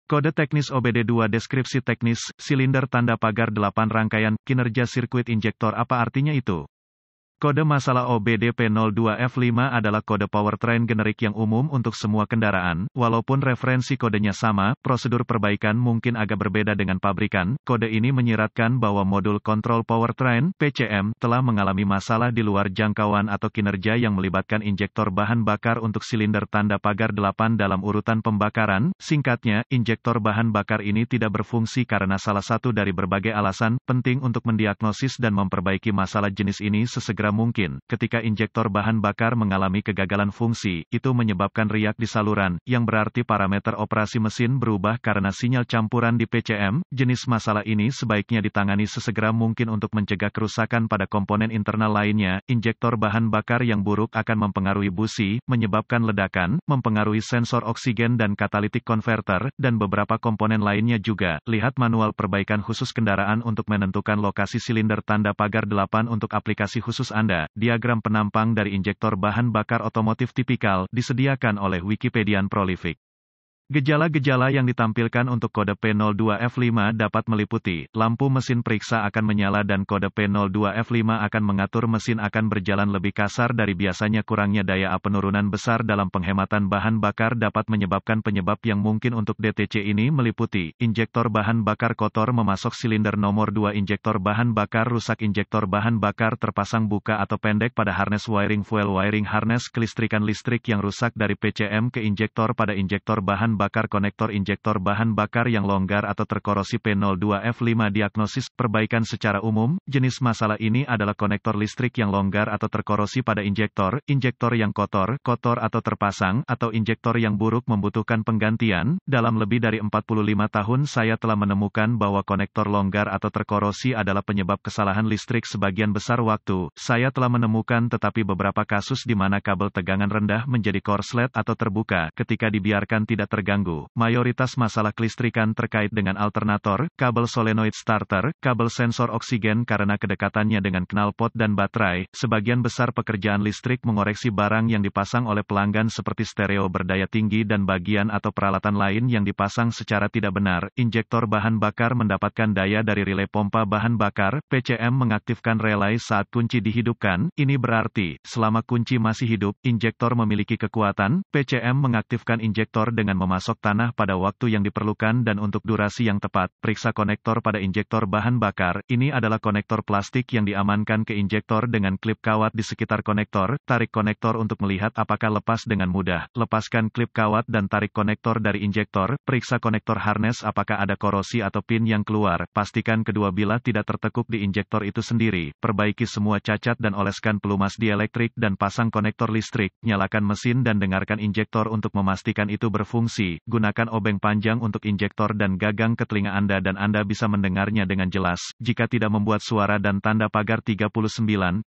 Kode teknis OBD2 Deskripsi teknis, silinder tanda pagar 8 rangkaian, kinerja sirkuit injektor apa artinya itu? Kode masalah OBD-P02F5 adalah kode powertrain generik yang umum untuk semua kendaraan, walaupun referensi kodenya sama, prosedur perbaikan mungkin agak berbeda dengan pabrikan. Kode ini menyiratkan bahwa modul kontrol powertrain, PCM, telah mengalami masalah di luar jangkauan atau kinerja yang melibatkan injektor bahan bakar untuk silinder tanda pagar 8 dalam urutan pembakaran. Singkatnya, injektor bahan bakar ini tidak berfungsi karena salah satu dari berbagai alasan. Penting untuk mendiagnosis dan memperbaiki masalah jenis ini sesegera mungkin. Ketika injektor bahan bakar mengalami kegagalan fungsi, itu menyebabkan riak di saluran, yang berarti parameter operasi mesin berubah karena sinyal campuran di PCM. Jenis masalah ini sebaiknya ditangani sesegera mungkin untuk mencegah kerusakan pada komponen internal lainnya. Injektor bahan bakar yang buruk akan mempengaruhi busi, menyebabkan ledakan, mempengaruhi sensor oksigen dan catalytic converter, dan beberapa komponen lainnya juga. Lihat manual perbaikan khusus kendaraan untuk menentukan lokasi silinder tanda pagar 8 untuk aplikasi khusus Anda. Diagram penampang dari injektor bahan bakar otomotif tipikal, disediakan oleh Wikipedian Prolific. Gejala-gejala yang ditampilkan untuk kode P02F5 dapat meliputi, lampu mesin periksa akan menyala dan kode P02F5 akan mengatur mesin akan berjalan lebih kasar dari biasanya. Kurangnya daya penurunan besar dalam penghematan bahan bakar dapat menyebabkan penyebab yang mungkin untuk DTC ini meliputi, injektor bahan bakar kotor memasok silinder nomor 2, injektor bahan bakar rusak, injektor bahan bakar terpasang buka atau pendek pada harness wiring, fuel wiring harness, kelistrikan listrik yang rusak dari PCM ke injektor pada injektor bahan bakar, konektor injektor bahan bakar yang longgar atau terkorosi. P02F5 diagnosis, perbaikan secara umum, jenis masalah ini adalah konektor listrik yang longgar atau terkorosi pada injektor yang kotor atau terpasang, atau injektor yang buruk membutuhkan penggantian. Dalam lebih dari 45 tahun saya telah menemukan bahwa konektor longgar atau terkorosi adalah penyebab kesalahan listrik sebagian besar waktu. Saya telah menemukan tetapi beberapa kasus di mana kabel tegangan rendah menjadi korslet atau terbuka ketika dibiarkan tidak terganggu. Mayoritas masalah kelistrikan terkait dengan alternator, kabel solenoid starter, kabel sensor oksigen karena kedekatannya dengan knalpot dan baterai. Sebagian besar pekerjaan listrik mengoreksi barang yang dipasang oleh pelanggan seperti stereo berdaya tinggi dan bagian atau peralatan lain yang dipasang secara tidak benar. Injektor bahan bakar mendapatkan daya dari relay pompa bahan bakar. PCM mengaktifkan relay saat kunci dihidupkan. Ini berarti, selama kunci masih hidup, injektor memiliki kekuatan. PCM mengaktifkan injektor dengan memasok tanah pada waktu yang diperlukan dan untuk durasi yang tepat. Periksa konektor pada injektor bahan bakar. Ini adalah konektor plastik yang diamankan ke injektor dengan klip kawat di sekitar konektor. Tarik konektor untuk melihat apakah lepas dengan mudah. Lepaskan klip kawat dan tarik konektor dari injektor. Periksa konektor harness apakah ada korosi atau pin yang keluar. Pastikan kedua bilah tidak tertekuk di injektor itu sendiri. Perbaiki semua cacat dan oleskan pelumas dielektrik dan pasang konektor listrik. Nyalakan mesin dan dengarkan injektor untuk memastikan itu berfungsi. Gunakan obeng panjang untuk injektor dan gagang ke telinga Anda dan Anda bisa mendengarnya dengan jelas. Jika tidak membuat suara dan tanda pagar 39,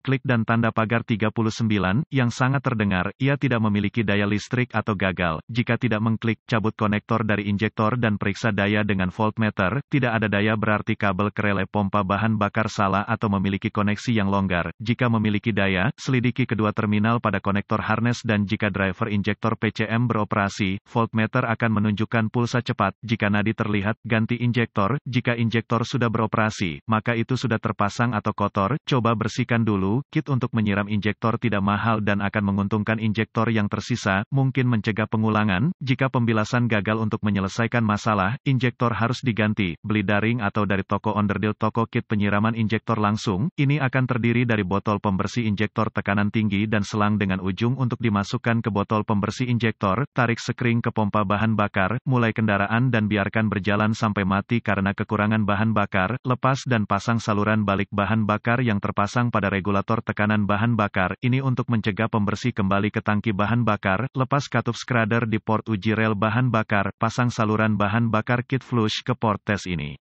klik dan tanda pagar 39, yang sangat terdengar, ia tidak memiliki daya listrik atau gagal. Jika tidak mengklik, cabut konektor dari injektor dan periksa daya dengan voltmeter. Tidak ada daya berarti kabel ke relay pompa bahan bakar salah atau memiliki koneksi yang longgar. Jika memiliki daya, selidiki kedua terminal pada konektor harness dan jika driver injektor PCM beroperasi, voltmeter akan menunjukkan pulsa cepat. Jika nadi terlihat, ganti injektor. Jika injektor sudah beroperasi, maka itu sudah terpasang atau kotor. Coba bersihkan dulu. Kit untuk menyiram injektor tidak mahal dan akan menguntungkan injektor yang tersisa, mungkin mencegah pengulangan. Jika pembilasan gagal untuk menyelesaikan masalah, injektor harus diganti. Beli daring atau dari toko onderdil toko kit penyiraman injektor langsung. Ini akan terdiri dari botol pembersih injektor tekanan tinggi dan selang dengan ujung untuk dimasukkan ke botol pembersih injektor. Tarik sekring ke pompa bahan bakar, mulai kendaraan dan biarkan berjalan sampai mati karena kekurangan bahan bakar. Lepas dan pasang saluran balik bahan bakar yang terpasang pada regulator tekanan bahan bakar. Ini untuk mencegah pembersih kembali ke tangki bahan bakar. Lepas katup skradder di port uji rel bahan bakar. Pasang saluran bahan bakar kit flush ke port tes ini.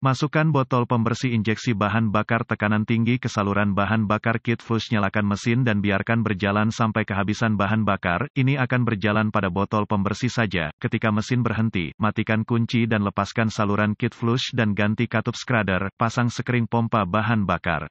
Masukkan botol pembersih injeksi bahan bakar tekanan tinggi ke saluran bahan bakar kit flush. Nyalakan mesin dan biarkan berjalan sampai kehabisan bahan bakar. Ini akan berjalan pada botol pembersih saja. Ketika mesin berhenti, matikan kunci dan lepaskan saluran kit flush dan ganti katup skradder. Pasang sekring pompa bahan bakar.